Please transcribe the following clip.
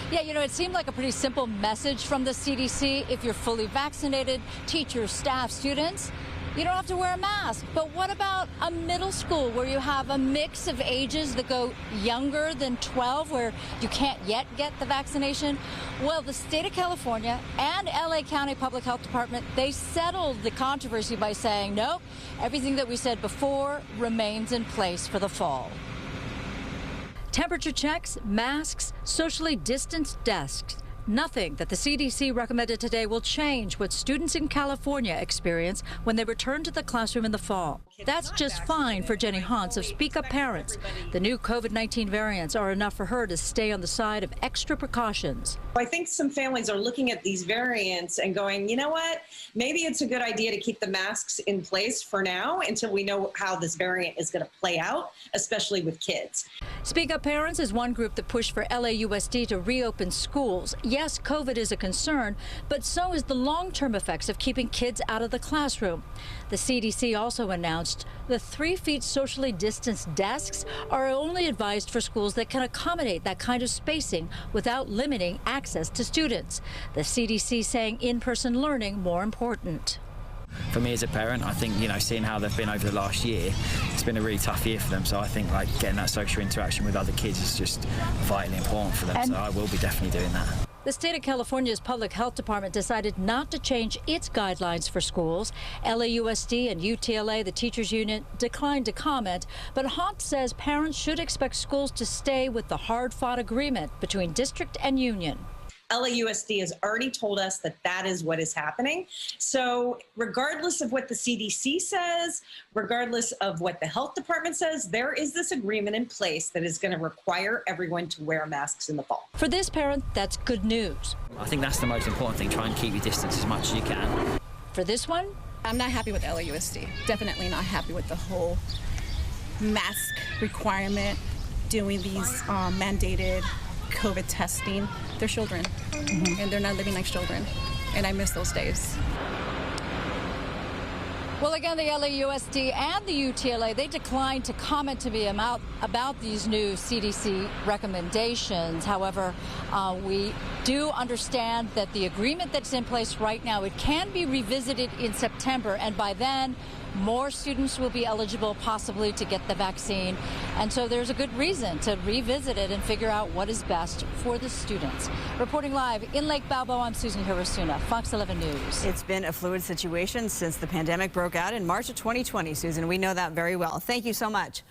Yeah, it seemed like a pretty simple message from the CDC. If you're fully vaccinated, teachers, staff, students, you don't have to wear a mask. But what about a middle school where you have a mix of ages that go younger than 12, where you can't yet get the vaccination? Well, the state of California and LA County Public Health Department, they settled the controversy by saying, nope, everything that we said before remains in place for the fall. Temperature checks, masks, socially distanced desks. Nothing that the CDC recommended today will change what students in California experience when they return to the classroom in the fall. That's just fine for Jenny Hans of Speak Up Parents. The new COVID-19 variants are enough for her to stay on the side of extra precautions. I think some families are looking at these variants and going, you know what, maybe it's a good idea to keep the masks in place for now until we know how this variant is going to play out, especially with kids. Speak Up Parents is one group that pushed for LAUSD to reopen schools. Yes, COVID is a concern, but so is the long-term effects of keeping kids out of the classroom. The CDC also announced the 3 feet socially distanced desks are only advised for schools that can accommodate that kind of spacing without limiting access to students. The CDC saying in-person learning more important. For me as a parent, I think, seeing how they've been over the last year, it's been a really tough year for them. So I think getting that social interaction with other kids is just vitally important for them. So I will be definitely doing that. The state of California's public health department decided not to change its guidelines for schools. LAUSD and UTLA, the teachers union, declined to comment, but Haupt says parents should expect schools to stay with the hard-fought agreement between district and union. LAUSD has already told us that that is what is happening. So regardless of what the CDC says, regardless of what the health department says, there is this agreement in place that is going to require everyone to wear masks in the fall. For this parent, that's good news. I think that's the most important thing. Try and keep your distance as much as you can. For this one, I'm not happy with LAUSD. Definitely not happy with the whole mask requirement, doing these mandated COVID testing. They're children, and they're not living like children, and I miss those days. Well, again, the LAUSD and the UTLA, they declined to comment to me about these new CDC recommendations. However, we do understand that the agreement that's in place right now, it can be revisited in September, and by then, more students will be eligible possibly to get the vaccine. And so there's a good reason to revisit it and figure out what is best for the students. Reporting live in Lake Balboa, I'm Susan Hirosuna, Fox 11 News. It's been a fluid situation since the pandemic broke out in March of 2020, Susan. We know that very well. Thank you so much.